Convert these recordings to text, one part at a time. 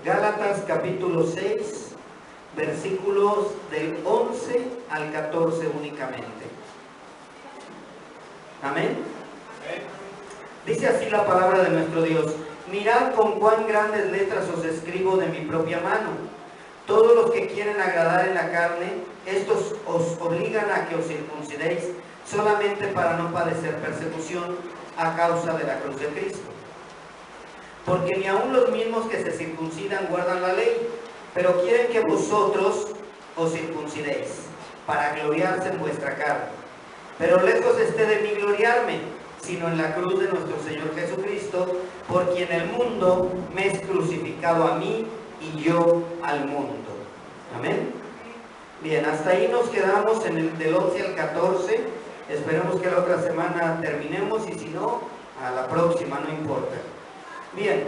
Gálatas capítulo 6, versículos del 11 al 14 únicamente. Amén. Dice así la palabra de nuestro Dios: mirad con cuán grandes letras os escribo de mi propia mano. Todos los que quieren agradar en la carne, estos os obligan a que os circuncidéis solamente para no padecer persecución a causa de la cruz de Cristo. Porque ni aun los mismos que se circuncidan guardan la ley, pero quieren que vosotros os circuncidéis, para gloriarse en vuestra carne. Pero lejos esté de mí gloriarme, sino en la cruz de nuestro Señor Jesucristo, por quien el mundo me es crucificado a mí y yo al mundo. Amén. Bien, hasta ahí nos quedamos en el del 11 al 14. Esperemos que la otra semana terminemos, y si no, a la próxima, no importa. Bien,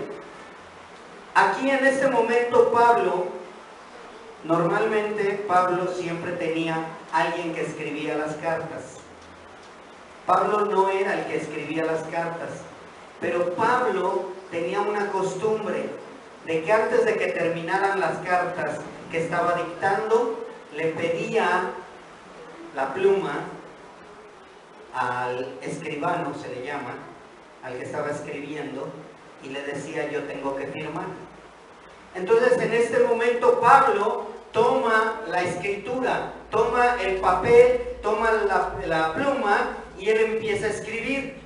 aquí en este momento normalmente Pablo siempre tenía alguien que escribía las cartas. Pablo no era el que escribía las cartas, pero Pablo tenía una costumbre de que antes de que terminaran las cartas que estaba dictando, le pedía la pluma al escribano, se le llama, al que estaba escribiendo, y le decía: yo tengo que firmar. Entonces en este momento Pablo toma la escritura, toma el papel, toma la pluma, y él empieza a escribir.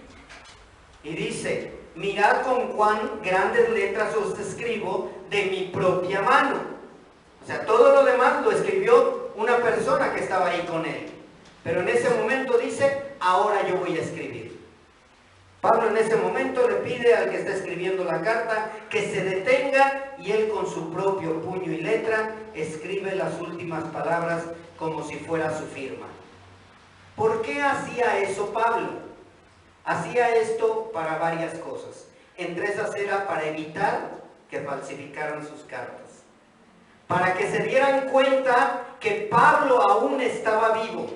Y dice: mirad con cuán grandes letras os escribo de mi propia mano. O sea, todo lo demás lo escribió una persona que estaba ahí con él. Pero en ese momento dice: ahora yo voy a escribir. Pablo en ese momento le pide al que está escribiendo la carta que se detenga, y él con su propio puño y letra escribe las últimas palabras como si fuera su firma. ¿Por qué hacía eso Pablo? Hacía esto para varias cosas. Entre esas era para evitar que falsificaran sus cartas, para que se dieran cuenta que Pablo aún estaba vivo,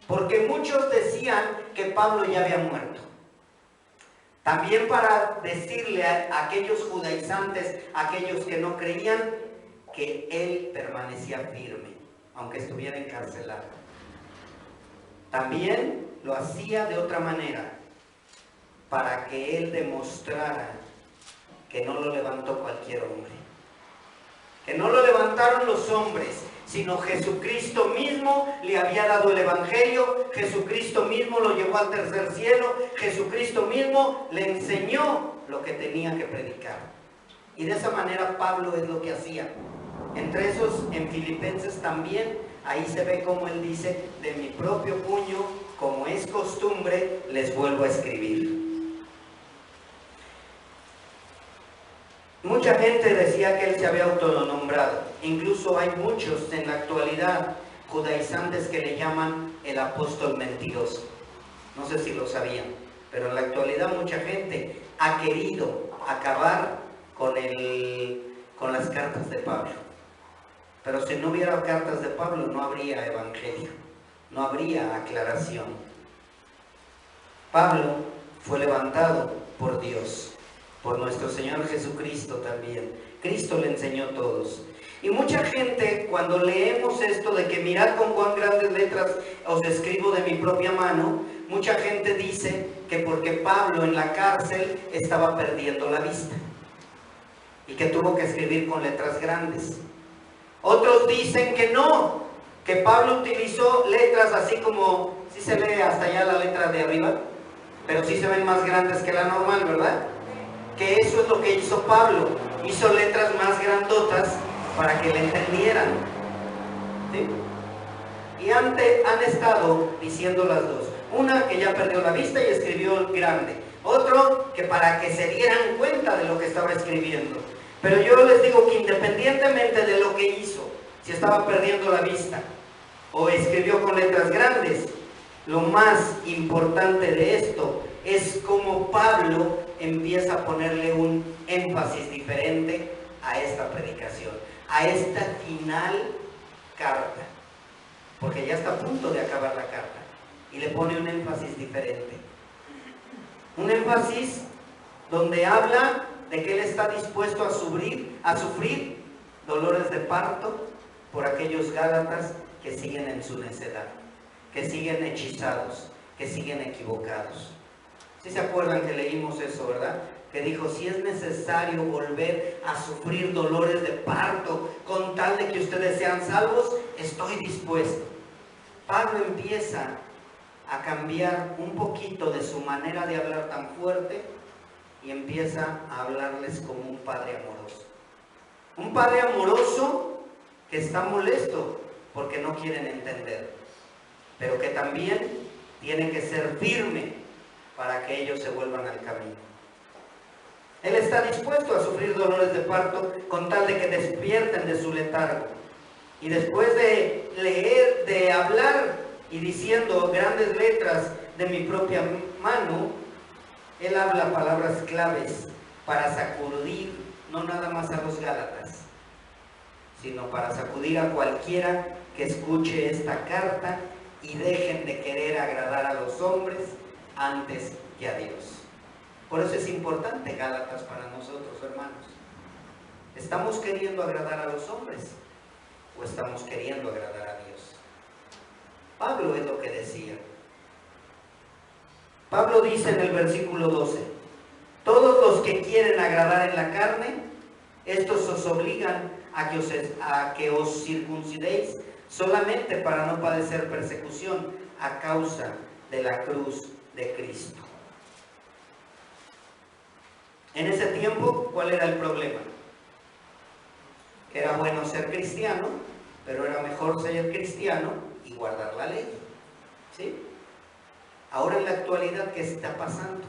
porque muchos decían que Pablo ya había muerto. También para decirle a aquellos judaizantes, a aquellos que no creían, que él permanecía firme, aunque estuviera encarcelado. También lo hacía de otra manera, para que él demostrara que no lo levantó cualquier hombre, que no lo levantaron los hombres, sino Jesucristo mismo le había dado el evangelio. Jesucristo mismo lo llevó al tercer cielo. Jesucristo mismo le enseñó lo que tenía que predicar. Y de esa manera Pablo es lo que hacía. Entre esos, en Filipenses también, ahí se ve como él dice: de mi propio puño, como es costumbre, les vuelvo a escribir. Mucha gente decía que él se había autonombrado. Incluso hay muchos en la actualidad judaizantes que le llaman el apóstol mentiroso. No sé si lo sabían, pero en la actualidad mucha gente ha querido acabar con las cartas de Pablo. Pero si no hubiera cartas de Pablo, no habría evangelio, no habría aclaración. Pablo fue levantado por Dios, por nuestro Señor Jesucristo también. Cristo le enseñó a todos. Y mucha gente, cuando leemos esto de que mirad con cuán grandes letras os escribo de mi propia mano, mucha gente dice que porque Pablo en la cárcel estaba perdiendo la vista y que tuvo que escribir con letras grandes. Otros dicen que no, que Pablo utilizó letras así como, sí se lee hasta allá la letra de arriba, pero sí se ven más grandes que la normal, ¿verdad? Que eso es lo que hizo Pablo, hizo letras más grandotas para que le entendieran. ¿Sí? Y han estado diciendo las dos. Una, que ya perdió la vista y escribió grande. Otro, que para que se dieran cuenta de lo que estaba escribiendo. Pero yo les digo que independientemente de lo que hizo, si estaba perdiendo la vista o escribió con letras grandes, lo más importante de esto es cómo Pablo empieza a ponerle un énfasis diferente a esta predicación, a esta final carta, porque ya está a punto de acabar la carta, y le pone un énfasis diferente. Un énfasis donde habla de que Él está dispuesto a sufrir dolores de parto por aquellos gálatas que siguen en su necedad, que siguen hechizados, que siguen equivocados. ¿Sí se acuerdan que leímos eso, verdad? Que dijo, si es necesario volver a sufrir dolores de parto con tal de que ustedes sean salvos, estoy dispuesto. Pablo empieza a cambiar un poquito de su manera de hablar tan fuerte y empieza a hablarles como un padre amoroso. Un padre amoroso que está molesto porque no quieren entender, pero que también tiene que ser firme para que ellos se vuelvan al camino. Él está dispuesto a sufrir dolores de parto con tal de que despierten de su letargo. Y después de leer, de hablar y diciendo grandes letras de mi propia mano, él habla palabras claves para sacudir no nada más a los gálatas, sino para sacudir a cualquiera que escuche esta carta y dejen de querer agradar a los hombres antes que a Dios. Por eso es importante Gálatas para nosotros, hermanos. ¿Estamos queriendo agradar a los hombres o estamos queriendo agradar a Dios? Pablo es lo que decía. Pablo dice en el versículo 12, todos los que quieren agradar en la carne, estos os obligan a que os circuncidéis solamente para no padecer persecución a causa de la cruz de Cristo. En ese tiempo, ¿cuál era el problema? Era bueno ser cristiano, pero era mejor ser cristiano y guardar la ley. ¿Sí? Ahora en la actualidad, ¿qué está pasando?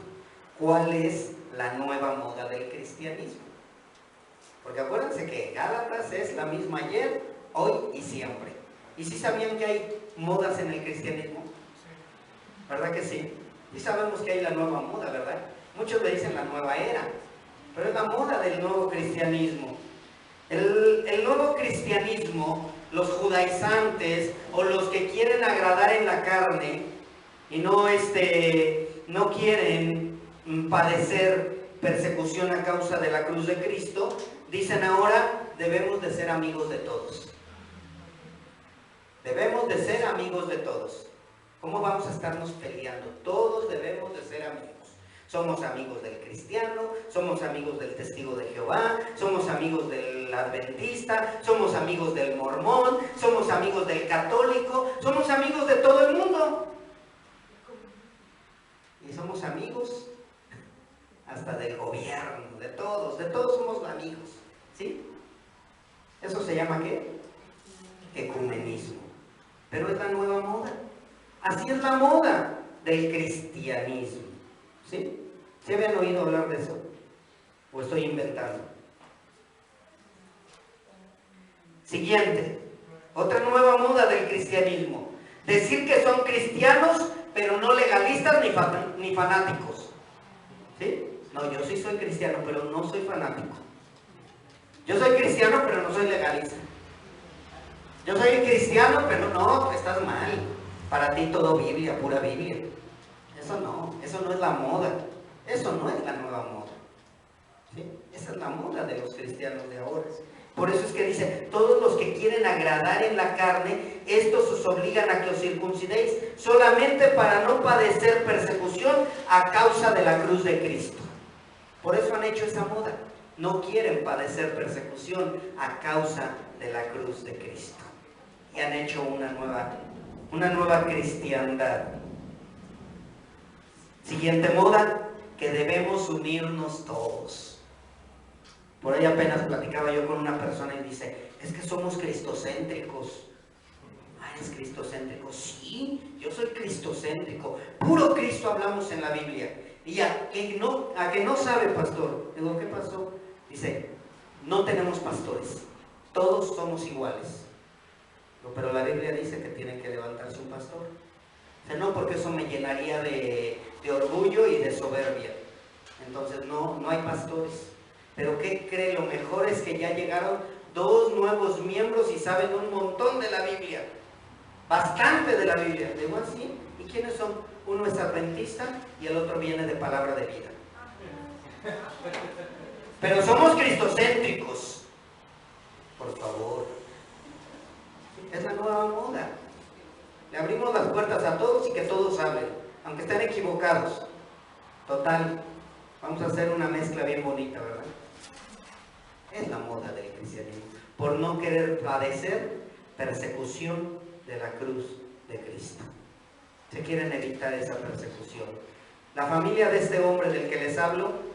¿Cuál es la nueva moda del cristianismo? Porque acuérdense que Gálatas es la misma ayer, hoy y siempre. ¿Y sí sabían que hay modas en el cristianismo? ¿Verdad que sí? Y sabemos que hay la nueva moda, ¿verdad? Muchos le dicen la nueva era, pero es la moda del nuevo cristianismo. El nuevo cristianismo, los judaizantes o los que quieren agradar en la carne y no quieren padecer persecución a causa de la cruz de Cristo, dicen ahora debemos de ser amigos de todos. Debemos de ser amigos de todos. ¿Cómo vamos a estarnos peleando? Todos debemos de ser amigos. Somos amigos del cristiano, somos amigos del testigo de Jehová, somos amigos del adventista, somos amigos del mormón, somos amigos del católico, somos amigos de todo el mundo. Y somos amigos hasta del gobierno, de todos somos amigos. ¿Sí? ¿Eso se llama qué? Ecumenismo. Pero es la nueva moda. Así es la moda del cristianismo. ¿Sí? ¿Se habían oído hablar de eso? ¿O estoy inventando? Siguiente. Otra nueva moda del cristianismo. Decir que son cristianos, pero no legalistas ni fanáticos. ¿Sí? No, yo sí soy cristiano, pero no soy fanático. Yo soy cristiano, pero no soy legalista. Yo soy cristiano, pero no, estás mal. Para ti todo Biblia, pura Biblia. Eso no es la moda. Eso no es la nueva moda. ¿Sí? Esa es la moda de los cristianos de ahora. Por eso es que dice, todos los que quieren agradar en la carne, estos os obligan a que os circuncidéis solamente para no padecer persecución a causa de la cruz de Cristo. Por eso han hecho esa moda. No quieren padecer persecución a causa de la cruz de Cristo. Y han hecho una nueva cristiandad. Siguiente moda, que debemos unirnos todos. Por ahí apenas platicaba yo con una persona y dice, es que somos cristocéntricos. Ah, ¿es cristocéntrico? Sí, yo soy cristocéntrico. Puro Cristo hablamos en la Biblia. Y a que no sabe, pastor. Digo, ¿qué pasó? Dice, no tenemos pastores. Todos somos iguales. Digo, pero la Biblia dice que tiene que levantarse un pastor. Dice, no, porque eso me llenaría de orgullo y de soberbia. Entonces no hay pastores. Pero ¿qué cree? Lo mejor es que ya llegaron 2 nuevos miembros y saben un montón de la Biblia. Bastante de la Biblia. Digo así. ¿Y quiénes son? Uno es adventista y el otro viene de Palabra de Vida. Pero somos cristocéntricos. Por favor. Es la nueva moda. Le abrimos las puertas a todos y que todos hablen, aunque estén equivocados. Total, vamos a hacer una mezcla bien bonita, ¿verdad? Es la moda del cristianismo. Por no querer padecer persecución de la cruz de Cristo. Se quieren evitar esa persecución. La familia de este hombre del que les hablo,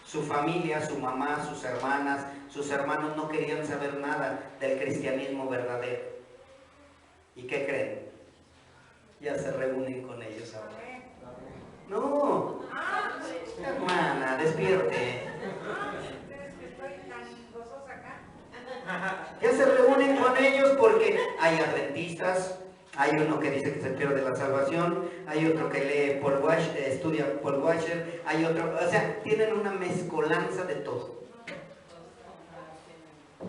su familia, su mamá, sus hermanas, sus hermanos no querían saber nada del cristianismo verdadero. ¿Y qué creen? Ya se reúnen con ellos ahora. No, hermana, despierte. Ya se reúnen con ellos porque hay adventistas, hay uno que dice que se pierde la salvación, hay otro que lee Paul Washer, estudia Paul Washer, hay otro, o sea, tienen una mezcolanza de todo.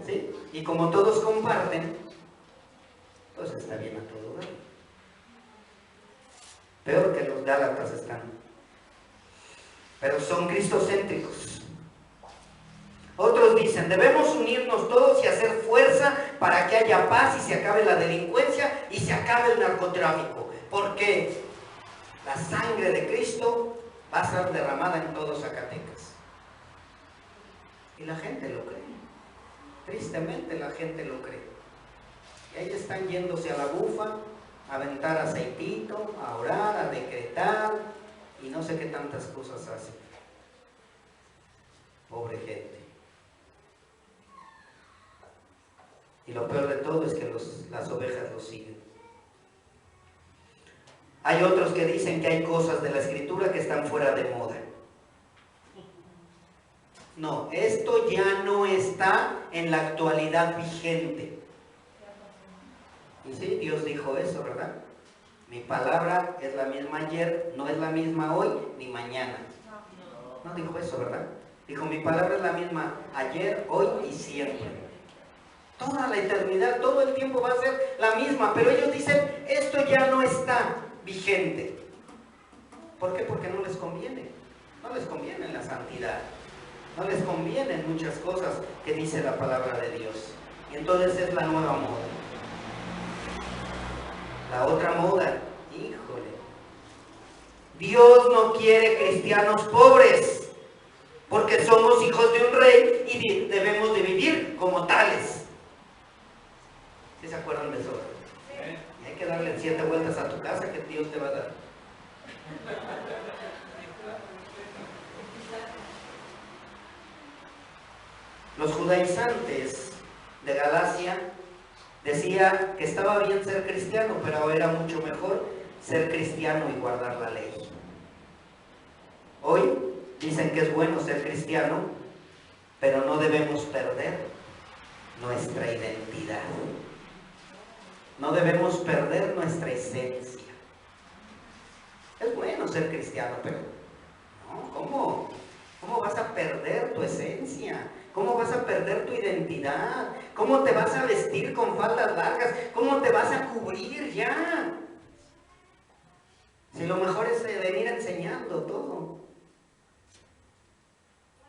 ¿Sí? Y como todos comparten, pues está bien a todo dar. Peor que los gálatas están. Pero son cristocéntricos. Otros dicen, debemos unirnos todos y hacer fuerza para que haya paz y se acabe la delincuencia y se acabe el narcotráfico. Porque la sangre de Cristo va a ser derramada en todo Zacatecas. Y la gente lo cree. Tristemente la gente lo cree. Y ahí están yéndose a la bufa, a aventar aceitito, a orar, a decretar y no sé qué tantas cosas hacen. Pobre gente. Y lo peor de todo es que las ovejas los siguen. Hay otros que dicen que hay cosas de la Escritura que están fuera de moda. No, esto ya no está en la actualidad vigente. Y sí, Dios dijo eso, ¿verdad? Mi palabra es la misma ayer, no es la misma hoy ni mañana. No dijo eso, ¿verdad? Dijo, mi palabra es la misma ayer, hoy y siempre. Toda la eternidad, todo el tiempo va a ser la misma, pero ellos dicen, esto ya no está vigente. ¿Por qué? Porque no les conviene. No les conviene la santidad. No les convienen muchas cosas que dice la palabra de Dios. Y entonces es la nueva moda. La otra moda, híjole. Dios no quiere cristianos pobres, porque somos hijos de un rey y debemos de vivir como tales. ¿Sí se acuerdan de eso? Sí. Hay que darle 7 vueltas a tu casa que Dios te va a dar. Los judaizantes de Galacia decía que estaba bien ser cristiano, pero era mucho mejor ser cristiano y guardar la ley. Hoy dicen que es bueno ser cristiano, pero no debemos perder nuestra identidad. No debemos perder nuestra esencia. Es bueno ser cristiano, pero no, ¿cómo vas a perder tu esencia? ¿Cómo vas a perder tu identidad? ¿Cómo te vas a vestir con faldas largas? ¿Cómo te vas a cubrir ya? Si lo mejor es venir enseñando todo.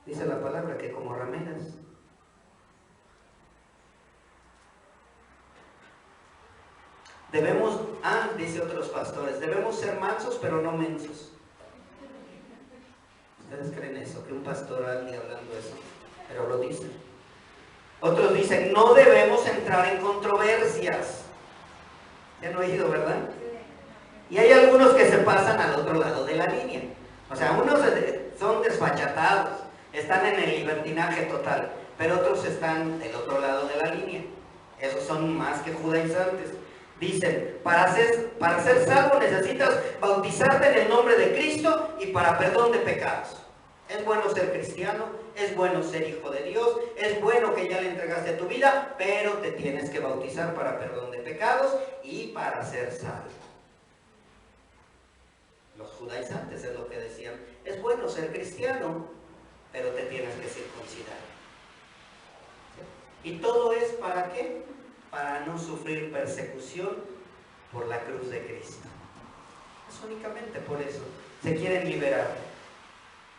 Dice la palabra que como rameras. Debemos, dice otros pastores, debemos ser mansos pero no mensos. ¿Ustedes creen eso? Que un pastor ande hablando eso, pero lo dicen. Otros dicen, no debemos entrar en controversias. ¿Se han oído, verdad? Y hay algunos que se pasan al otro lado de la línea. O sea, unos son desfachatados, están en el libertinaje total, pero otros están del otro lado de la línea. Esos son más que judaizantes. Dicen, para ser salvo necesitas bautizarte en el nombre de Cristo y para perdón de pecados. Es bueno ser cristiano, es bueno ser hijo de Dios, es bueno que ya le entregaste tu vida, pero te tienes que bautizar para perdón de pecados y para ser salvo. Los judaizantes es lo que decían, es bueno ser cristiano, pero te tienes que circuncidar. ¿Sí? ¿Y todo es para qué? Para no sufrir persecución por la cruz de Cristo. Es únicamente por eso. Se quieren liberar.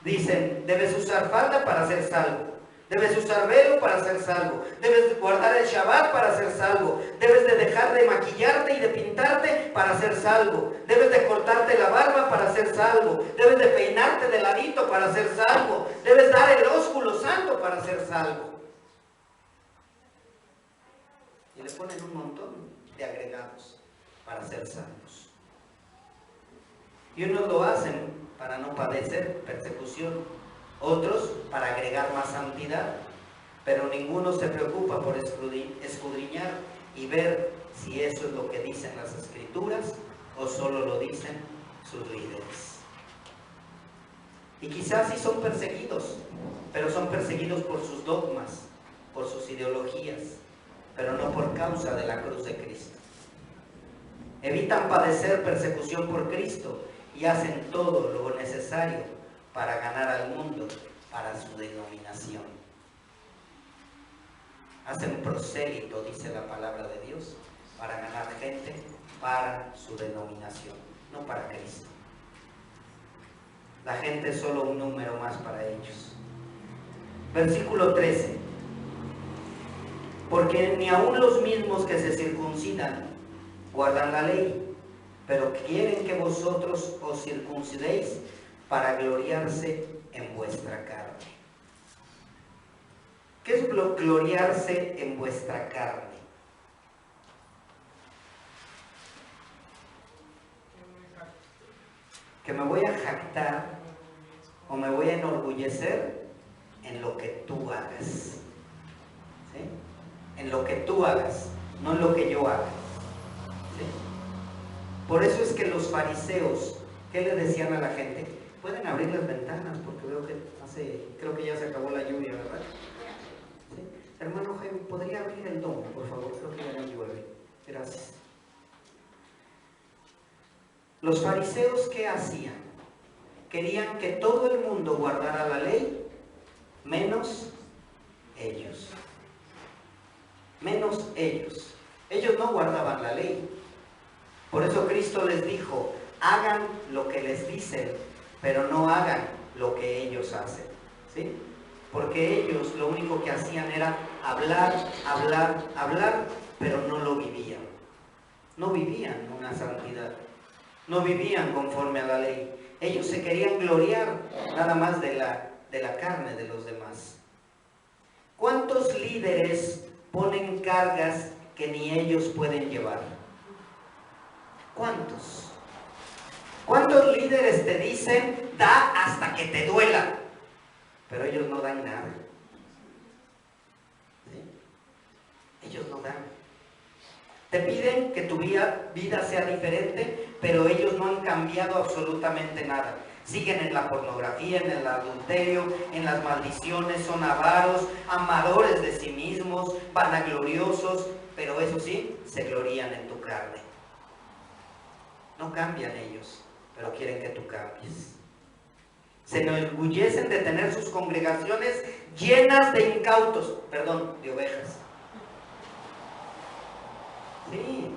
Dicen, debes usar falda para ser salvo. Debes usar velo para ser salvo. Debes guardar el Shabbat para ser salvo. Debes de dejar de maquillarte y de pintarte para ser salvo. Debes de cortarte la barba para ser salvo. Debes de peinarte de ladito para ser salvo. Debes dar el ósculo santo para ser salvo. Y le ponen un montón de agregados para ser salvos. Y unos lo hacen para no padecer persecución. Otros para agregar más santidad, pero ninguno se preocupa por escudriñar y ver si eso es lo que dicen las Escrituras o solo lo dicen sus líderes. Y quizás sí son perseguidos, pero son perseguidos por sus dogmas, por sus ideologías, pero no por causa de la cruz de Cristo. Evitan padecer persecución por Cristo y hacen todo lo necesario para ganar al mundo para su denominación. Hacen prosélito, dice la palabra de Dios, para ganar gente para su denominación, no para Cristo. La gente es solo un número más para ellos. Versículo 13. Porque ni aun los mismos que se circuncidan guardan la ley, pero quieren que vosotros os circuncidéis para gloriarse en vuestra carne. ¿Qué es gloriarse en vuestra carne? Que me voy a jactar o me voy a enorgullecer en lo que tú hagas. ¿Sí? En lo que tú hagas, no en lo que yo haga. ¿Sí? Por eso es que los fariseos, ¿qué le decían a la gente? Pueden abrir las ventanas porque veo que creo que ya se acabó la lluvia, ¿verdad? ¿Sí? Hermano Jaime, ¿podría abrir el domo, por favor? Creo que ya no llueve. Gracias. Los fariseos, ¿qué hacían? Querían que todo el mundo guardara la ley, menos ellos. Menos ellos. Ellos no guardaban la ley. Por eso Cristo les dijo, hagan lo que les dicen, pero no hagan lo que ellos hacen, ¿sí? Porque ellos lo único que hacían era hablar, pero no lo vivían. No vivían una santidad, no vivían conforme a la ley. Ellos se querían gloriar nada más de la carne de los demás. ¿Cuántos líderes ponen cargas que ni ellos pueden llevar? ¿Cuántos? ¿Cuántos líderes te dicen, da hasta que te duela? Pero ellos no dan nada. ¿Sí? Ellos no dan. Te piden que tu vida sea diferente, pero ellos no han cambiado absolutamente nada. Siguen en la pornografía, en el adulterio, en las maldiciones, son avaros, amadores de sí mismos, vanagloriosos, pero eso sí, se glorían en tu carne. No cambian ellos, pero quieren que tú cambies. Se enorgullecen de tener sus congregaciones llenas de incautos, de ovejas. Sí.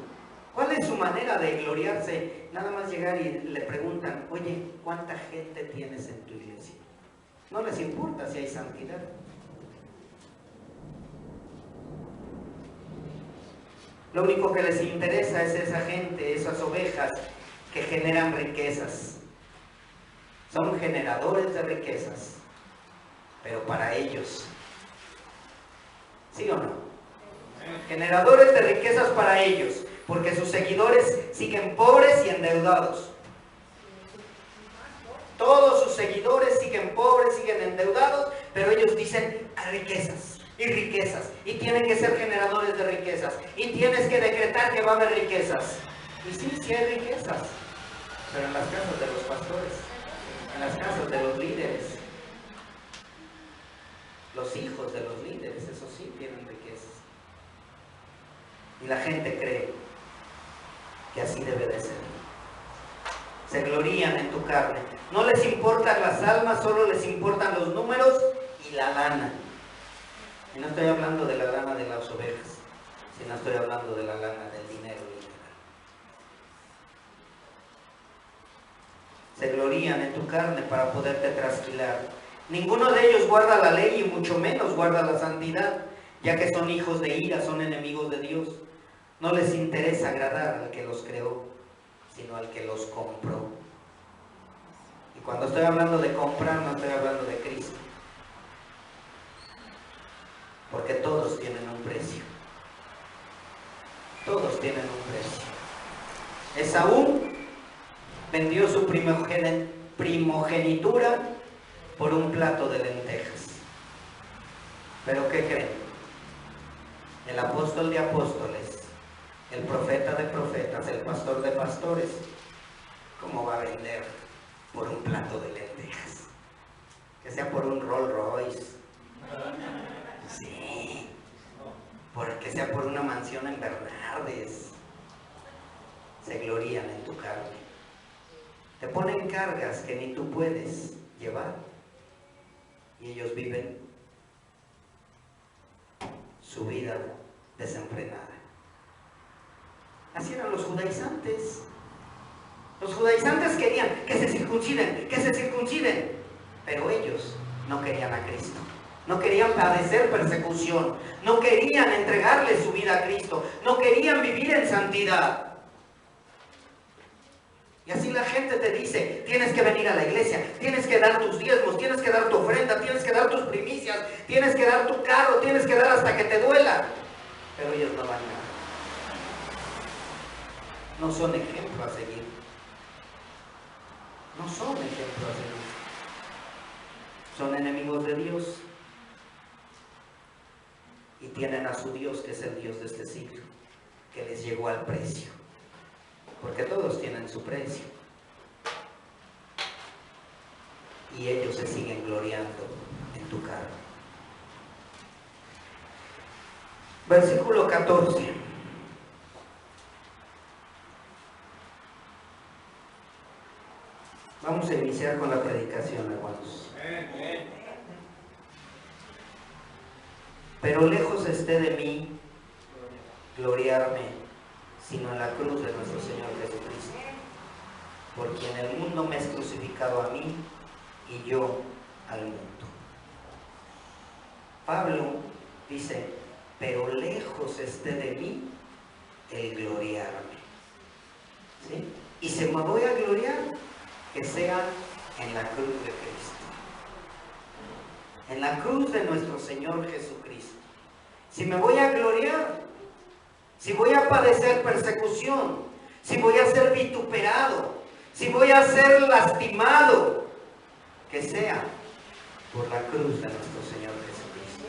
¿Cuál es su manera de gloriarse? Nada más llegar y le preguntan, oye, ¿cuánta gente tienes en tu iglesia? No les importa si hay santidad. Lo único que les interesa es esa gente, esas ovejas que generan riquezas. Son generadores de riquezas, pero para ellos. ¿Sí o no? Generadores de riquezas para ellos, porque sus seguidores siguen pobres y endeudados. Todos sus seguidores siguen pobres, siguen endeudados, pero ellos dicen riquezas y riquezas, y tienen que ser generadores de riquezas, y tienes que decretar que va a haber riquezas. Y sí hay riquezas, pero en las casas de los pastores, en las casas de los líderes, los hijos de los líderes, eso sí tienen riquezas. Y la gente cree que así debe de ser. Se glorían en tu carne. No les importan las almas, solo les importan los números y la lana. Y no estoy hablando de la lana de las ovejas, sino estoy hablando de la lana del dinero literal. se glorían en tu carne para poderte trasquilar. Ninguno de ellos guarda la ley y mucho menos guarda la santidad, ya que son hijos de ira, son enemigos de Dios. No les interesa agradar al que los creó, sino al que los compró. Y cuando estoy hablando de comprar, no estoy hablando de Cristo, porque todos tienen un precio. Todos tienen un precio. Esaú vendió su primogenitura por un plato de lentejas. ¿Pero qué creen? El apóstol de apóstoles, el profeta de profetas, el pastor de pastores, ¿cómo va a vender por un plato de lentejas? Que sea por un Rolls Royce. Sí. Porque sea por una mansión en Bernardes. Se glorían en tu carne. Te ponen cargas que ni tú puedes llevar. Y ellos viven su vida desenfrenada. Así eran los judaizantes. Los judaizantes querían que se circunciden, pero ellos no querían a Cristo. No querían padecer persecución, no querían entregarle su vida a Cristo, no querían vivir en santidad. Y así la gente te dice, tienes que venir a la iglesia, tienes que dar tus diezmos, tienes que dar tu ofrenda, tienes que dar tus primicias, tienes que dar tu carro, tienes que dar hasta que te duela. Pero ellos no van a nada. No son ejemplo a seguir. No son ejemplo a seguir. Son enemigos de Dios. Y tienen a su Dios, que es el Dios de este siglo, que les llegó al precio. Porque todos tienen su precio. Y ellos se siguen gloriando en tu carne. Versículo 14. Vamos a iniciar con la predicación, hermanos. Pero lejos esté de mí gloriarme, sino en la cruz de nuestro Señor Jesucristo, por quien el mundo me es crucificado a mí y yo al mundo. Pablo dice, pero lejos esté de mí el gloriarme. ¿Sí? Y si me voy a gloriar, que sea en la cruz de Cristo. En la cruz de nuestro Señor Jesucristo. Si me voy a gloriar, si voy a padecer persecución, si voy a ser vituperado, si voy a ser lastimado, que sea por la cruz de nuestro Señor Jesucristo.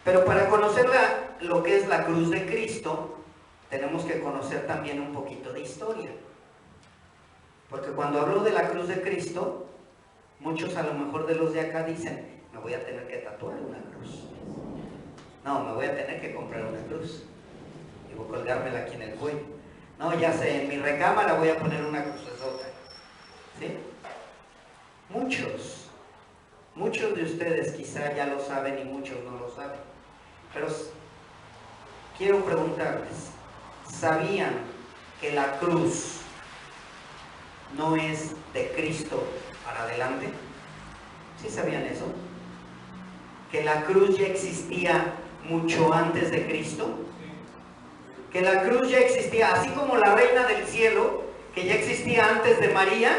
Pero para conocer lo que es la cruz de Cristo, tenemos que conocer también un poquito de historia. Porque cuando hablo de la cruz de Cristo, muchos a lo mejor de los de acá dicen, me voy a tener que tatuar una cruz. No, me voy a tener que comprar una cruz. Y voy a colgármela aquí en el cuello. No, ya sé, en mi recámara voy a poner una crucesota. ¿Sí? Muchos de ustedes quizá ya lo saben y muchos no lo saben. Pero quiero preguntarles, ¿sabían que la cruz no es de Cristo para adelante? ¿Sí sabían eso? Que la cruz ya existía mucho antes de Cristo. Que la cruz ya existía, así como la reina del cielo, que ya existía antes de María,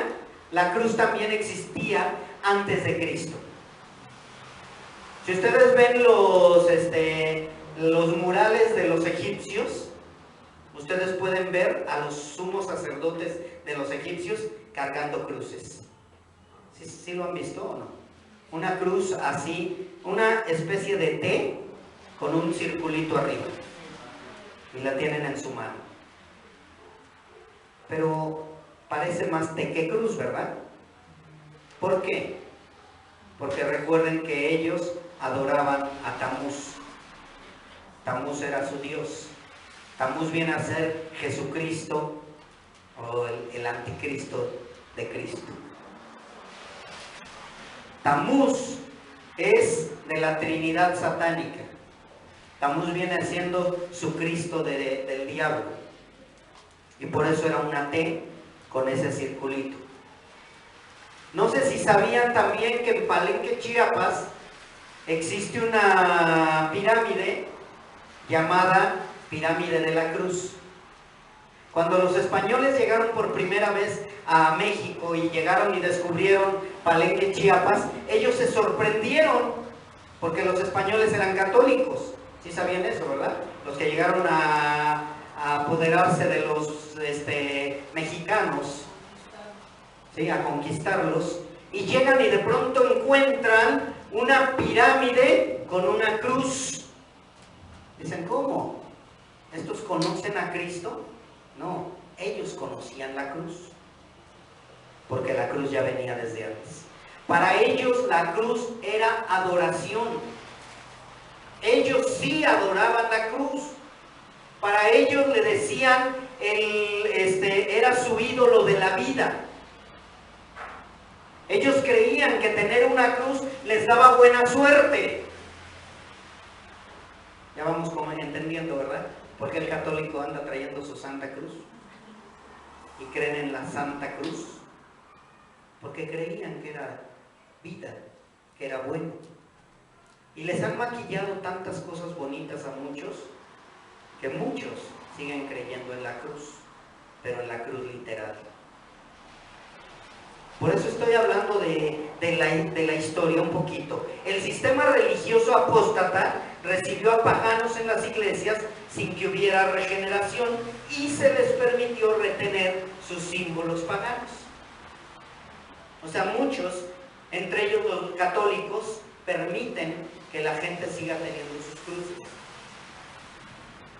la cruz también existía antes de Cristo. Si ustedes ven los murales de los egipcios, ustedes pueden ver a los sumos sacerdotes de los egipcios cargando cruces. ¿Sí lo han visto o no? Una cruz así, una especie de T con un circulito arriba. Y la tienen en su mano. Pero parece más T que cruz, ¿verdad? ¿Por qué? Porque recuerden que ellos adoraban a Tamuz. Tamuz era su dios. Tamuz viene a ser Jesucristo o el anticristo de Cristo. Tamuz es de la Trinidad satánica. Tamuz viene siendo su Cristo del diablo. Y por eso era una T con ese circulito. No sé si sabían también que en Palenque, Chiapas, existe una pirámide llamada Pirámide de la Cruz. Cuando los españoles llegaron por primera vez a México y llegaron y descubrieron Palenque, Chiapas, ellos se sorprendieron porque los españoles eran católicos. ¿Sí sabían eso, verdad? Los que llegaron a apoderarse de los mexicanos, ¿sí? A conquistarlos, y llegan y de pronto encuentran una pirámide con una cruz. Dicen, ¿cómo? ¿Estos conocen a Cristo? No, ellos conocían la cruz, porque la cruz ya venía desde antes. Para ellos la cruz era adoración. Ellos sí adoraban la cruz. Para ellos le decían, era su ídolo de la vida. Ellos creían que tener una cruz les daba buena suerte. Ya vamos como entendiendo, ¿verdad? Porque el católico anda trayendo su Santa Cruz y creen en la Santa Cruz, porque creían que era vida, que era bueno. Y les han maquillado tantas cosas bonitas a muchos, que muchos siguen creyendo en la cruz, pero en la cruz literal. Por eso estoy hablando de la historia un poquito. El sistema religioso apóstata recibió a paganos en las iglesias sin que hubiera regeneración y se les permitió retener sus símbolos paganos. O sea, muchos, entre ellos los católicos, permiten que la gente siga teniendo sus cruces.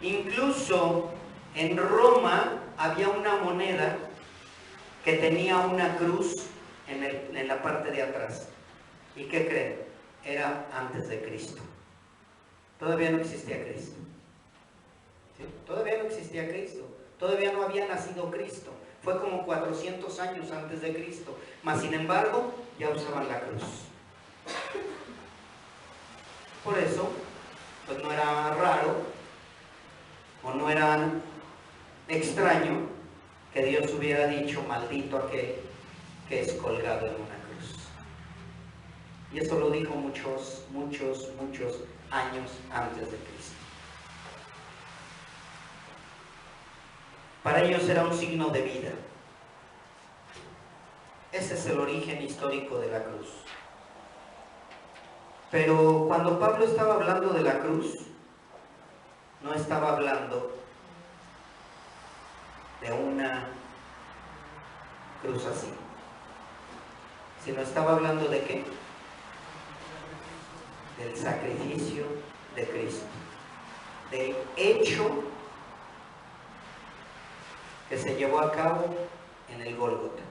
Incluso en Roma había una moneda que tenía una cruz en la parte de atrás. ¿Y qué creen? Era antes de Cristo. Todavía no existía Cristo. ¿Sí? Todavía no existía Cristo. Todavía no había nacido Cristo. Fue como 400 años antes de Cristo. Mas sin embargo, ya usaban la cruz. Por eso, pues no era raro o no era extraño que Dios hubiera dicho, maldito aquel que es colgado en una cruz. Y eso lo dijo muchos años antes de Cristo. Para ellos era un signo de vida. Ese es el origen histórico de la cruz. Pero cuando Pablo estaba hablando de la cruz, no estaba hablando de una cruz así, sino estaba hablando de ¿qué? Del sacrificio de Cristo, del hecho que se llevó a cabo en el Gólgota,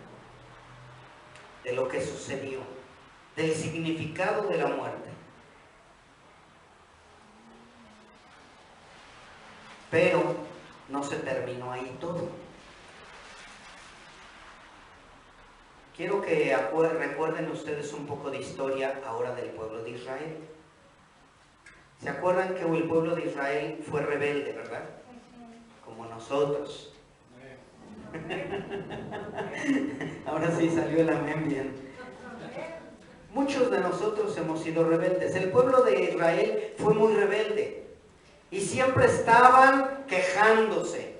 de lo que sucedió, del significado de la muerte. Pero no se terminó ahí todo. Quiero que recuerden ustedes un poco de historia ahora del pueblo de Israel. ¿Se acuerdan que el pueblo de Israel fue rebelde, verdad? Como nosotros. Ahora sí salió el amén bien. Muchos de nosotros hemos sido rebeldes. El pueblo de Israel fue muy rebelde. Y siempre estaban quejándose.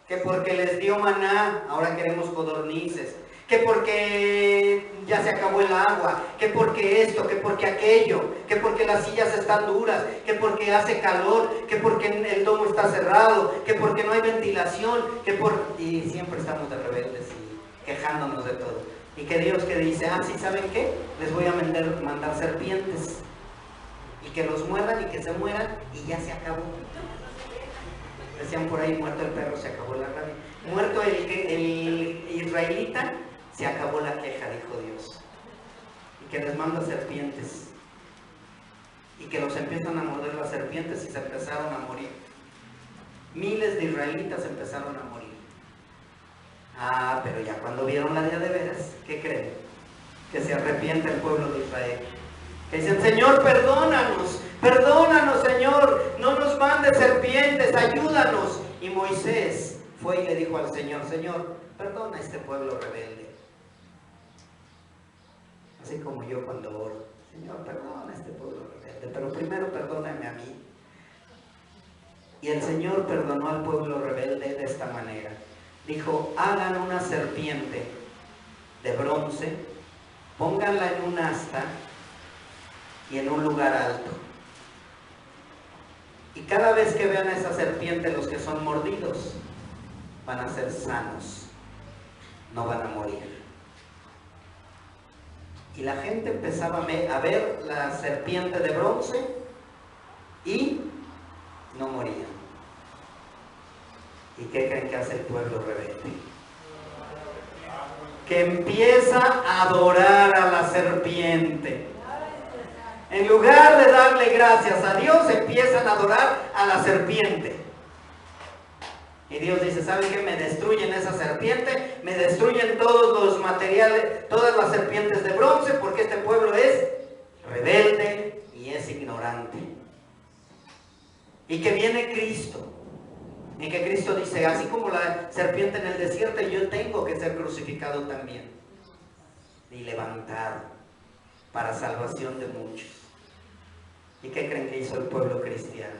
Que porque les dio maná, ahora queremos codornices. Que porque ya se acabó el agua, que porque esto, que porque aquello, que porque las sillas están duras, que porque hace calor, que porque el domo está cerrado, que porque no hay ventilación, y siempre estamos de rebeldes y quejándonos de todo. Y que Dios que dice, ¿sí saben qué? Les voy a mandar serpientes y que los muerdan y que se mueran y ya se acabó. Decían por ahí, muerto el perro, se acabó la rabia. Muerto el israelita, se acabó la queja, dijo Dios. Y que les manda serpientes. Y que los empiezan a morder las serpientes y se empezaron a morir. Miles de israelitas empezaron a morir. Pero ya cuando vieron la día de veras, ¿qué creen? Que se arrepiente el pueblo de Israel. Que dicen, Señor, perdónanos, Señor, no nos mandes serpientes, ayúdanos. Y Moisés fue y le dijo al Señor: Señor, perdona a este pueblo rebelde. Así como yo cuando oro: Señor, perdona a este pueblo rebelde, pero primero perdóname a mí. Y el Señor perdonó al pueblo rebelde de esta manera. Dijo: hagan una serpiente de bronce, pónganla en un asta y en un lugar alto. Y cada vez que vean a esa serpiente, los que son mordidos van a ser sanos, no van a morir. Y la gente empezaba a ver la serpiente de bronce y no morían. ¿Y qué creen que hace el pueblo rebelde? Que empieza a adorar a la serpiente. En lugar de darle gracias a Dios, empiezan a adorar a la serpiente. Y Dios dice: ¿saben qué? Me destruyen esa serpiente, me destruyen todos los materiales, todas las serpientes de bronce, porque este pueblo es rebelde y es ignorante. Y que viene Cristo, y que Cristo dice: así como la serpiente en el desierto, yo tengo que ser crucificado también y levantado para salvación de muchos. ¿Y qué creen que hizo el pueblo cristiano?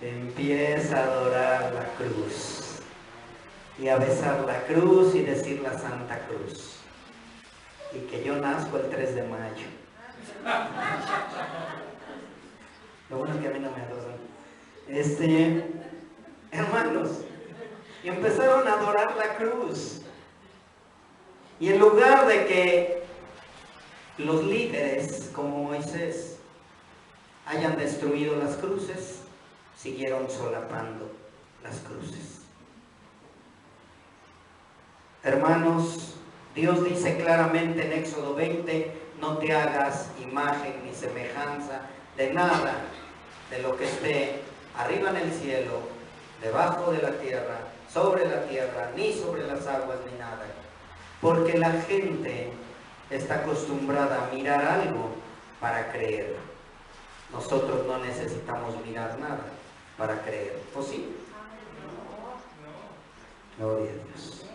Empieza a adorar la cruz y a besar la cruz y decir la Santa Cruz. Y que yo nazco el 3 de mayo. Lo bueno es que a mí no me adoran. Hermanos, y empezaron a adorar la cruz. Y en lugar de que los líderes como Moisés hayan destruido las cruces, siguieron solapando las cruces. Hermanos, Dios dice claramente en Éxodo 20: no te hagas imagen ni semejanza de nada de lo que esté arriba en el cielo, debajo de la tierra, sobre la tierra, ni sobre las aguas, ni nada. Porque la gente está acostumbrada a mirar algo para creer. Nosotros no necesitamos mirar nada para creer. ¿O sí? Gloria a Dios.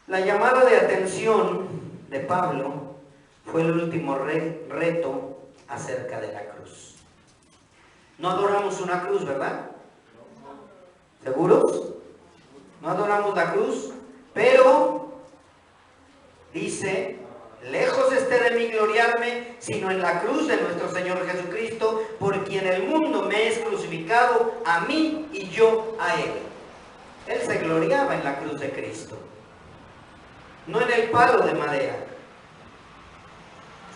La llamada de atención de Pablo fue el último reto acerca de la cruz. No adoramos una cruz, ¿verdad? ¿Seguros? No adoramos la cruz, pero dice: lejos esté de mí gloriarme, sino en la cruz de nuestro Señor Jesucristo, por quien el mundo me es crucificado, a mí y yo a Él. Él se gloriaba en la cruz de Cristo, no en el palo de madera.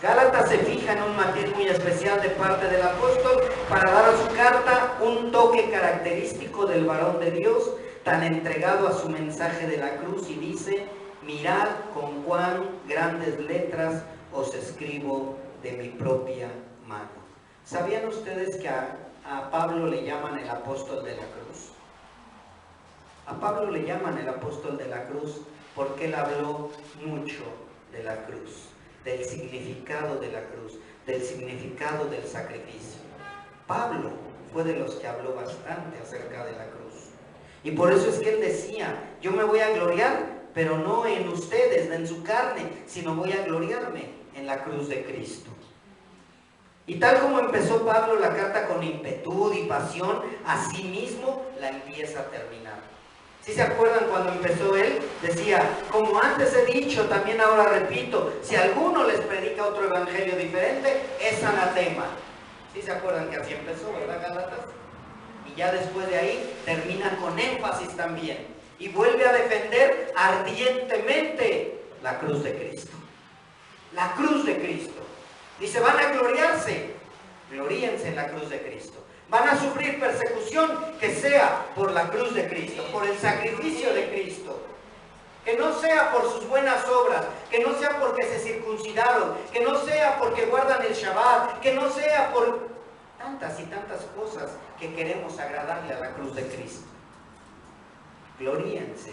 Gálatas se fija en un matiz muy especial de parte del apóstol para dar a su carta un toque característico del varón de Dios, tan entregado a su mensaje de la cruz, y dice: mirad con cuán grandes letras os escribo de mi propia mano. ¿Sabían ustedes que a Pablo le llaman el apóstol de la cruz? A Pablo le llaman el apóstol de la cruz porque él habló mucho de la cruz, del significado de la cruz, del significado del sacrificio. Pablo fue de los que habló bastante acerca de la cruz. Y por eso es que él decía: yo me voy a gloriar, pero no en ustedes, no en su carne, sino voy a gloriarme en la cruz de Cristo. Y tal como empezó Pablo la carta con impetud y pasión, así mismo la empieza a terminar. ¿Sí se acuerdan cuando empezó él? Decía: como antes he dicho, también ahora repito, si alguno les predica otro evangelio diferente, es anatema. ¿Sí se acuerdan que así empezó, verdad, Gálatas? Y ya después de ahí termina con énfasis también. Y vuelve a defender ardientemente la cruz de Cristo. La cruz de Cristo. Dice: van a gloriarse, gloríense en la cruz de Cristo. Van a sufrir persecución, que sea por la cruz de Cristo, por el sacrificio de Cristo. Que no sea por sus buenas obras, que no sea porque se circuncidaron, que no sea porque guardan el Shabbat, que no sea por tantas y tantas cosas que queremos agradarle a la cruz de Cristo. Gloríense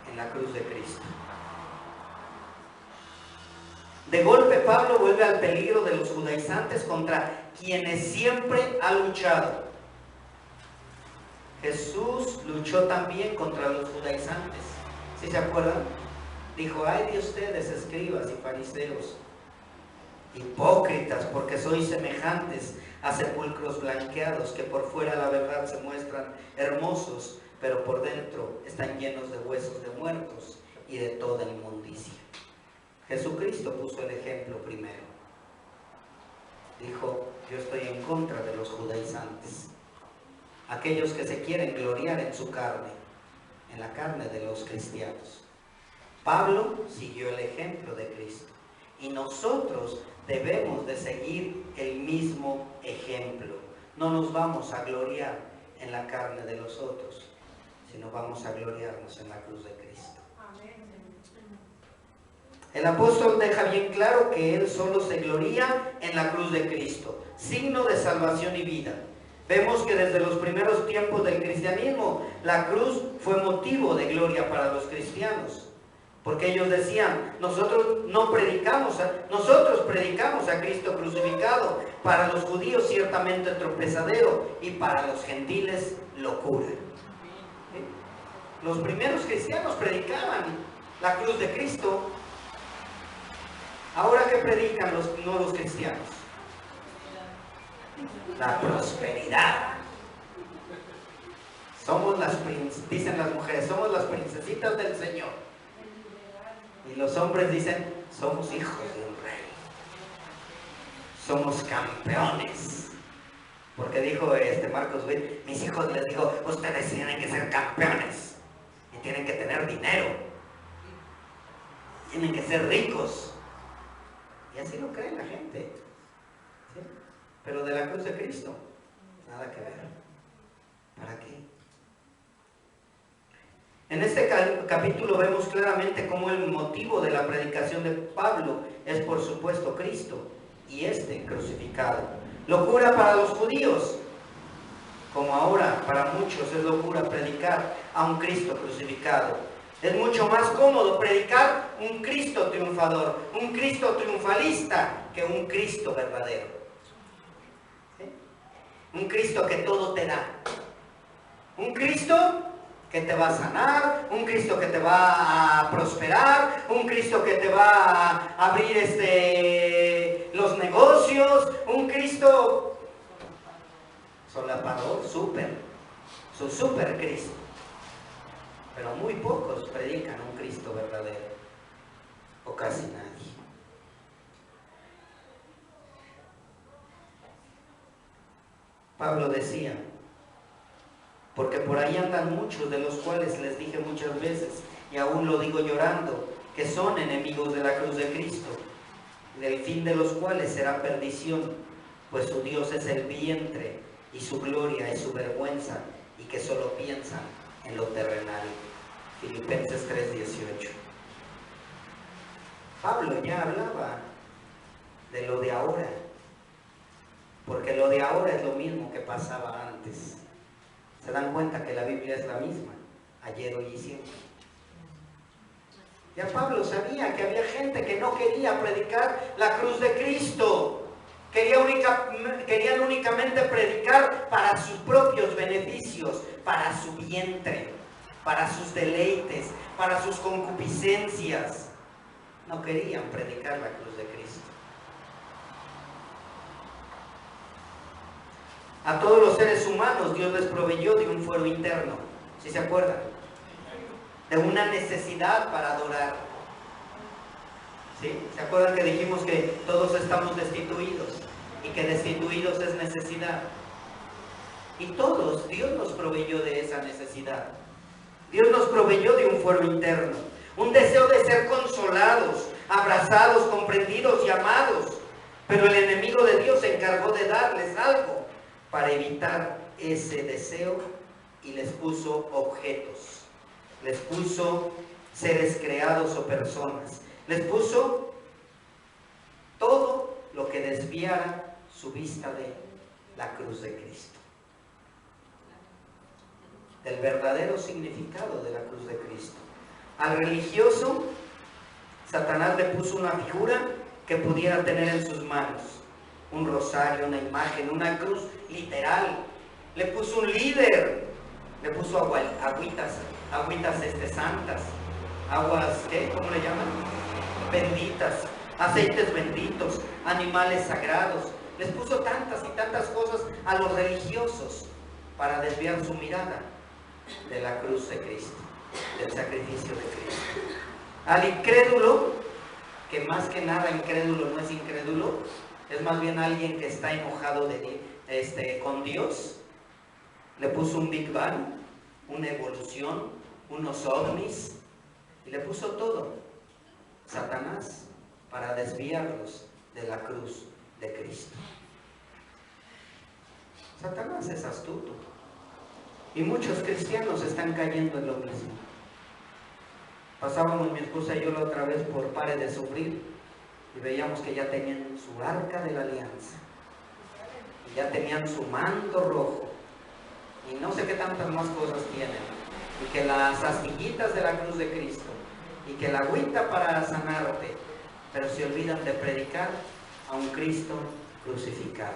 en la cruz de Cristo. De golpe Pablo vuelve al peligro de los judaizantes contra quienes siempre ha luchado. Jesús luchó también contra los judaizantes. ¿Sí se acuerdan? Dijo: ay de ustedes, escribas y fariseos, hipócritas, porque sois semejantes a sepulcros blanqueados, que por fuera la verdad se muestran hermosos, pero por dentro están llenos de huesos de muertos y de toda inmundicia. Jesucristo puso el ejemplo primero. Dijo: yo estoy en contra de los judaizantes, aquellos que se quieren gloriar en su carne, en la carne de los cristianos. Pablo siguió el ejemplo de Cristo y nosotros debemos de seguir el mismo ejemplo. No nos vamos a gloriar en la carne de los otros, sino vamos a gloriarnos en la cruz de Cristo. El apóstol deja bien claro que él solo se gloría en la cruz de Cristo, signo de salvación y vida. Vemos que desde los primeros tiempos del cristianismo, la cruz fue motivo de gloria para los cristianos. Porque ellos decían: nosotros predicamos a Cristo crucificado, para los judíos ciertamente tropezadero y para los gentiles locura. Los primeros cristianos predicaban la cruz de Cristo. Ahora, ¿qué predican los nuevos cristianos? La prosperidad. Dicen las mujeres, somos las princesitas del Señor. Y los hombres dicen: somos hijos de un rey. Somos campeones. Porque dijo Marcos Witt: mis hijos, les digo, ustedes tienen que ser campeones. Y tienen que tener dinero. Tienen que ser ricos. Y así lo cree la gente. ¿Sí? Pero de la cruz de Cristo, nada que ver. ¿Para qué? En este capítulo vemos claramente cómo el motivo de la predicación de Pablo es, por supuesto, Cristo y crucificado. Locura para los judíos, como ahora para muchos es locura predicar a un Cristo crucificado. Es mucho más cómodo predicar un Cristo triunfador, un Cristo triunfalista, que un Cristo verdadero. ¿Sí? Un Cristo que todo te da. Un Cristo que te va a sanar, un Cristo que te va a prosperar, un Cristo que te va a abrir los negocios, un Cristo solapador, su super Cristo. Pero muy pocos predican un Cristo verdadero, o casi nadie. Pablo decía: porque por ahí andan muchos, de los cuales les dije muchas veces, y aún lo digo llorando, que son enemigos de la cruz de Cristo, del fin de los cuales será perdición, pues su Dios es el vientre, y su gloria es su vergüenza, y que solo piensan en lo terrenal. Filipenses 3:18. Pablo ya hablaba de lo de ahora, porque lo de ahora es lo mismo que pasaba antes. Se dan cuenta que la Biblia es la misma, ayer, hoy y siempre. Ya Pablo sabía que había gente que no quería predicar la cruz de Cristo. Querían únicamente predicar para sus propios beneficios, para su vientre, para sus deleites, para sus concupiscencias. No querían predicar la cruz de Cristo. A todos los seres humanos Dios les proveyó de un fuero interno. ¿Sí se acuerdan? De una necesidad para adorar. ¿Sí? ¿Se acuerdan que dijimos que todos estamos destituidos? Y que destituidos es necesidad. Y todos, Dios nos proveyó de esa necesidad. Dios nos proveyó de un fuero interno. Un deseo de ser consolados, abrazados, comprendidos y amados. Pero el enemigo de Dios se encargó de darles algo para evitar ese deseo y les puso objetos, les puso seres creados o personas, les puso todo lo que desviara su vista de la cruz de Cristo, del verdadero significado de la cruz de Cristo. Al religioso, Satanás le puso una figura que pudiera tener en sus manos, un rosario, una imagen, una cruz literal. Le puso un líder, Le puso agüitas santas, aguas, ¿qué? ¿Cómo le llaman? Benditas, aceites benditos, animales sagrados. Les puso tantas y tantas cosas a los religiosos para desviar su mirada de la cruz de Cristo, del sacrificio de Cristo. Al incrédulo, que más que nada incrédulo no es incrédulo, es más bien alguien que está enojado con Dios, le puso un Big Bang, una evolución, unos ovnis, y le puso todo, Satanás, para desviarlos de la cruz de Cristo. Satanás es astuto, y muchos cristianos están cayendo en lo mismo. Pasábamos mi esposa y yo la otra vez por Pare de Sufrir, y veíamos que ya tenían su arca de la alianza, y ya tenían su manto rojo, y no sé qué tantas más cosas tienen, y que las astillitas de la cruz de Cristo, y que la agüita para sanarte, pero se olvidan de predicar a un Cristo crucificado.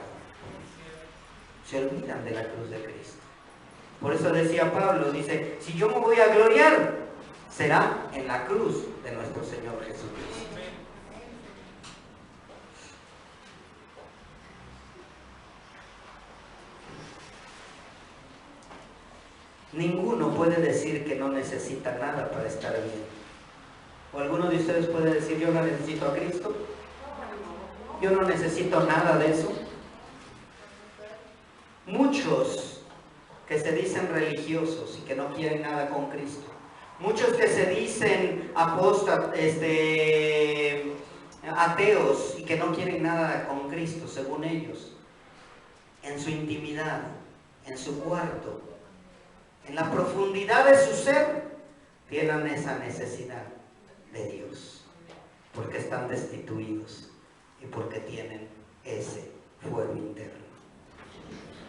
Se olvidan de la cruz de Cristo. Por eso decía Pablo, dice, si yo me voy a gloriar, será en la cruz de nuestro Señor Jesucristo. Ninguno puede decir que no necesita nada para estar bien. ¿O alguno de ustedes puede decir, yo no necesito a Cristo? Yo no necesito nada de eso. Muchos que se dicen religiosos y que no quieren nada con Cristo. Muchos que se dicen ateos y que no quieren nada con Cristo, según ellos. En su intimidad, en su cuarto, en la profundidad de su ser, tienen esa necesidad de Dios, porque están destituidos y porque tienen ese fuego interno.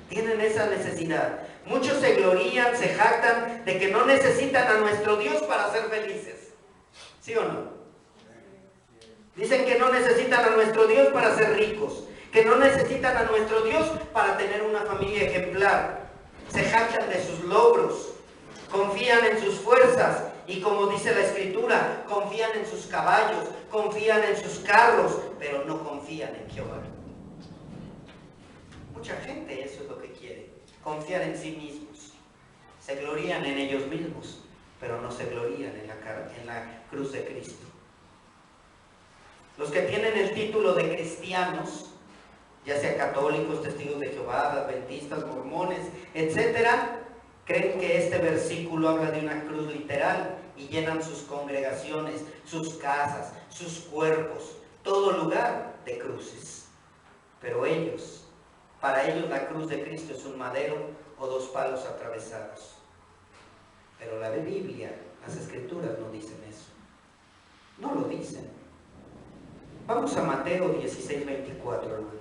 Tienen esa necesidad. Muchos se glorían, se jactan de que no necesitan a nuestro Dios para ser felices. ¿Sí o no? Dicen que no necesitan a nuestro Dios para ser ricos, que no necesitan a nuestro Dios para tener una familia ejemplar. Se jactan de sus logros, confían en sus fuerzas y, como dice la Escritura, confían en sus caballos, confían en sus carros, pero no confían en Jehová. Mucha gente eso es lo que quiere, confiar en sí mismos. Se glorían en ellos mismos, pero no se glorían en la cruz de Cristo. Los que tienen el título de cristianos, ya sea católicos, testigos de Jehová, adventistas, mormones, etcétera, creen que este versículo habla de una cruz literal y llenan sus congregaciones, sus casas, sus cuerpos, todo lugar de cruces. Pero para ellos la cruz de Cristo es un madero o dos palos atravesados. Pero la Biblia, las Escrituras no dicen eso. No lo dicen. Vamos a Mateo 16, 24, hermanos.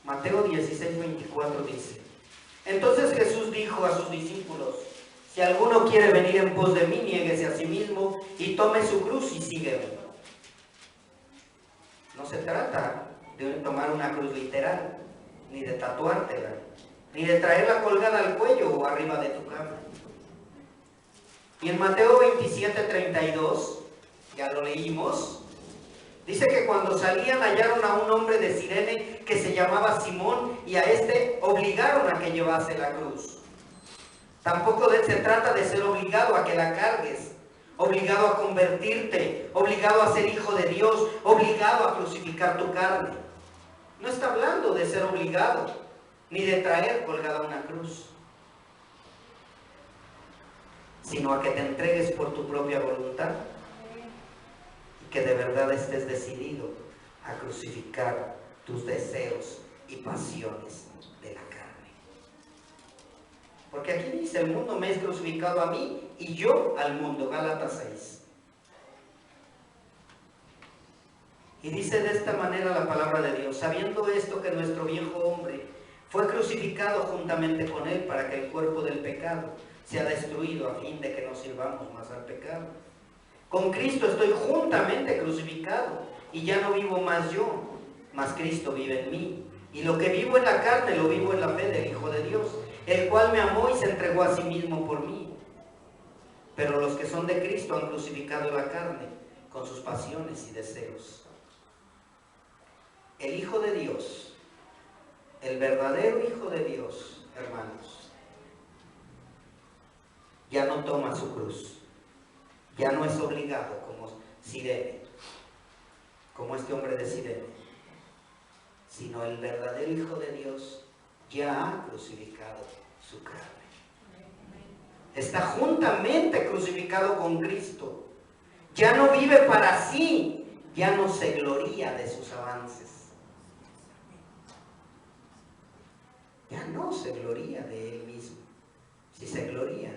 Mateo 16, 24 dice: Entonces Jesús dijo a sus discípulos: Si alguno quiere venir en pos de mí, niéguese a sí mismo y tome su cruz y sígueme. No se trata de tomar una cruz literal, ni de tatuártela, ni de traerla colgada al cuello o arriba de tu cama. Y en Mateo 27, 32, ya lo leímos, dice que cuando salían hallaron a un hombre de Cirene que se llamaba Simón, y a este obligaron a que llevase la cruz. Tampoco se trata de ser obligado a que la cargues, obligado a convertirte, obligado a ser hijo de Dios, obligado a crucificar tu carne. No está hablando de ser obligado, ni de traer colgada una cruz, sino a que te entregues por tu propia voluntad y que de verdad estés decidido a crucificar tus deseos y pasiones de la carne. Porque aquí dice: el mundo me es crucificado a mí y yo al mundo, Gálatas 6. Y dice de esta manera la palabra de Dios: sabiendo esto, que nuestro viejo hombre fue crucificado juntamente con él, para que el cuerpo del pecado sea destruido, a fin de que no sirvamos más al pecado. Con Cristo estoy juntamente crucificado, y ya no vivo más yo, mas Cristo vive en mí. Y lo que vivo en la carne, lo vivo en la fe del Hijo de Dios, el cual me amó y se entregó a sí mismo por mí. Pero los que son de Cristo han crucificado la carne con sus pasiones y deseos. El Hijo de Dios, el verdadero Hijo de Dios, hermanos, ya no toma su cruz, ya no es obligado como Sirene, como este hombre de Sirene, sino el verdadero Hijo de Dios ya ha crucificado su carne. Está juntamente crucificado con Cristo. Ya no vive para sí, ya no se gloría de sus avances. Ya no se gloría de él mismo. Si se gloría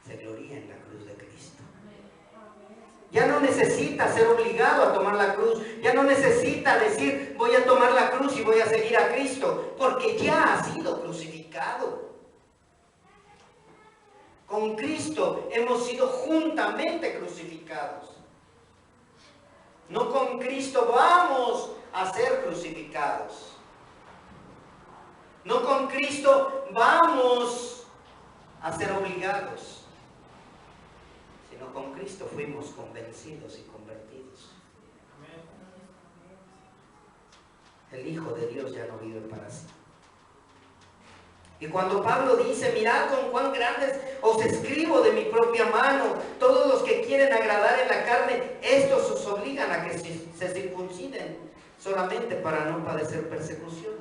en la cruz de Cristo. Ya no necesita ser obligado a tomar la cruz. Ya no necesita decir, voy a tomar la cruz y voy a seguir a Cristo, porque ya ha sido crucificado. Con Cristo hemos sido juntamente crucificados. No con Cristo vamos a ser crucificados. No con Cristo vamos a ser obligados. Sino con Cristo fuimos convencidos y convertidos. El Hijo de Dios ya no vive para sí. Y cuando Pablo dice, mirad con cuán grandes os escribo de mi propia mano, todos los que quieren agradar en la carne, estos os obligan a que se circunciden solamente para no padecer persecución.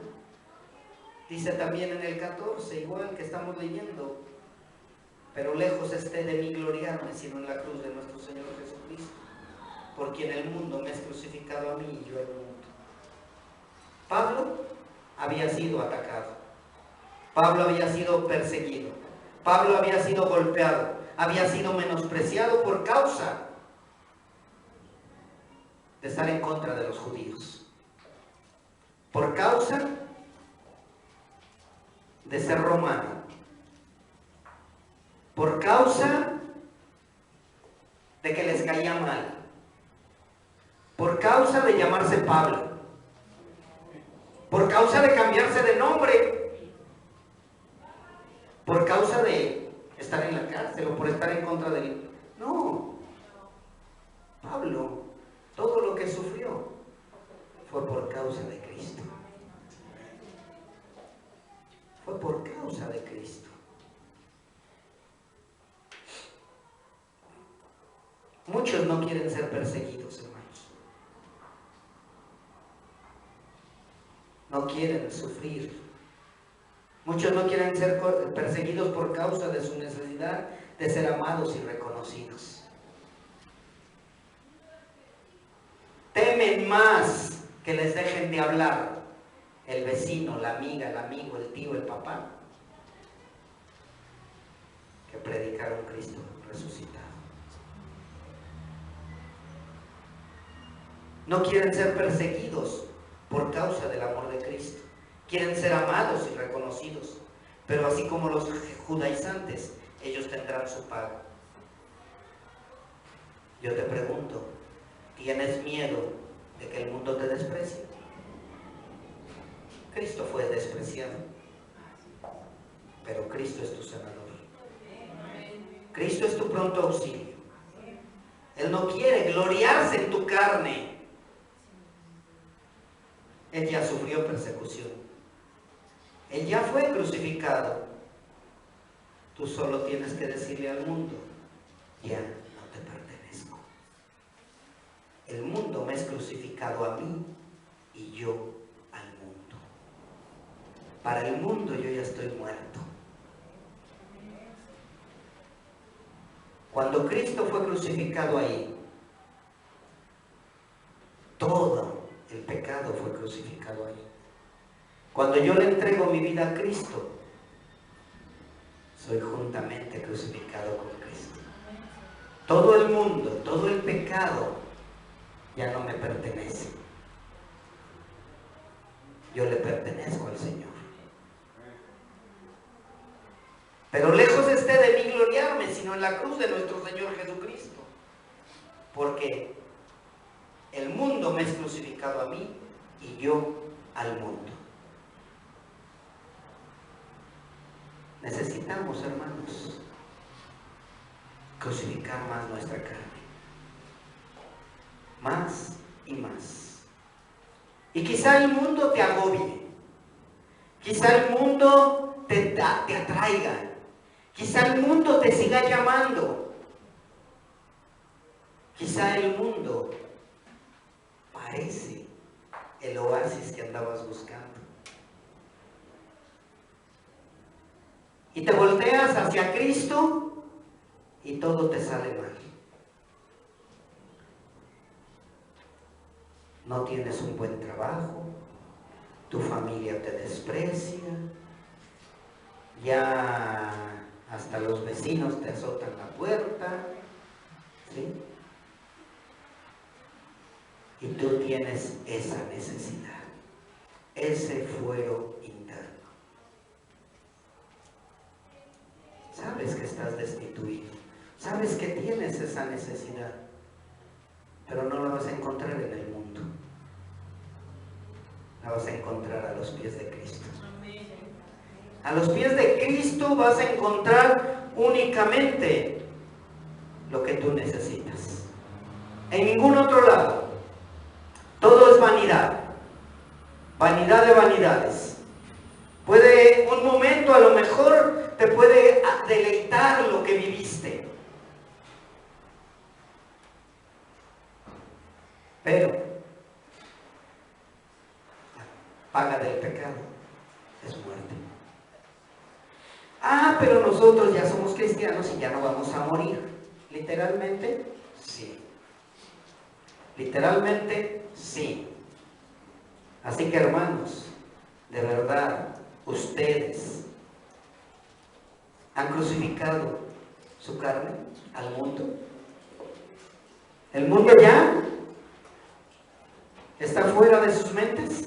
Dice también en el 14, igual que estamos leyendo, pero lejos esté de mí gloriarme, sino en la cruz de nuestro Señor Jesucristo, por quien el mundo me es crucificado a mí y yo al mundo. Pablo había sido atacado. Pablo había sido perseguido, Pablo había sido golpeado, había sido menospreciado por causa de estar en contra de los judíos, por causa de ser romano, por causa de que les caía mal, por causa de llamarse Pablo, por causa de cambiarse de nombre, por causa de estar en la cárcel o por estar en contra de él. No. Pablo, todo lo que sufrió fue por causa de Cristo. Fue por causa de Cristo. Muchos no quieren ser perseguidos, hermanos. No quieren sufrir. Muchos no quieren ser perseguidos por causa de su necesidad de ser amados y reconocidos. Temen más que les dejen de hablar el vecino, la amiga, el amigo, el tío, el papá, que predicar a un Cristo resucitado. No quieren ser perseguidos por causa del amor de Cristo. Quieren ser amados y reconocidos, pero así como los judaizantes, ellos tendrán su pago. Yo te pregunto, ¿tienes miedo de que el mundo te desprecie? Cristo fue despreciado, pero Cristo es tu sanador. Cristo es tu pronto auxilio. Él no quiere gloriarse en tu carne. Él ya sufrió persecución. Él ya fue crucificado. Tú solo tienes que decirle al mundo, ya no te pertenezco. El mundo me es crucificado a mí y yo al mundo. Para el mundo yo ya estoy muerto. Cuando Cristo fue crucificado ahí, todo el pecado fue crucificado ahí. Cuando yo le entrego mi vida a Cristo, soy juntamente crucificado con Cristo. Todo el mundo, todo el pecado ya no me pertenece. Yo le pertenezco al Señor. Pero lejos esté de mí gloriarme, sino en la cruz de nuestro Señor Jesucristo. Porque el mundo me es crucificado a mí y yo al mundo. Necesitamos, hermanos, crucificar más nuestra carne, más y más. Y quizá el mundo te agobie, quizá el mundo te atraiga, quizá el mundo te siga llamando, quizá el mundo parece el oasis que andabas buscando. Y te volteas hacia Cristo y todo te sale mal. No tienes un buen trabajo, tu familia te desprecia, ya hasta los vecinos te azotan la puerta, ¿sí? Y tú tienes esa necesidad, ese fuero interno. Sabes que estás destituido, sabes que tienes esa necesidad, pero no la vas a encontrar en el mundo. La vas a encontrar a los pies de Cristo. A los pies de Cristo vas a encontrar únicamente lo que tú necesitas. En ningún otro lado. Todo es vanidad. Vanidad de vanidades. Puede, un momento a lo mejor te puede deleitar lo que viviste. Pero la paga del pecado es muerte. Ah, pero nosotros ya somos cristianos y ya no vamos a morir. ¿Literalmente? Sí. Literalmente, sí. Así que, hermanos, de verdad, ustedes han crucificado su carne al mundo. ¿El mundo ya está fuera de sus mentes?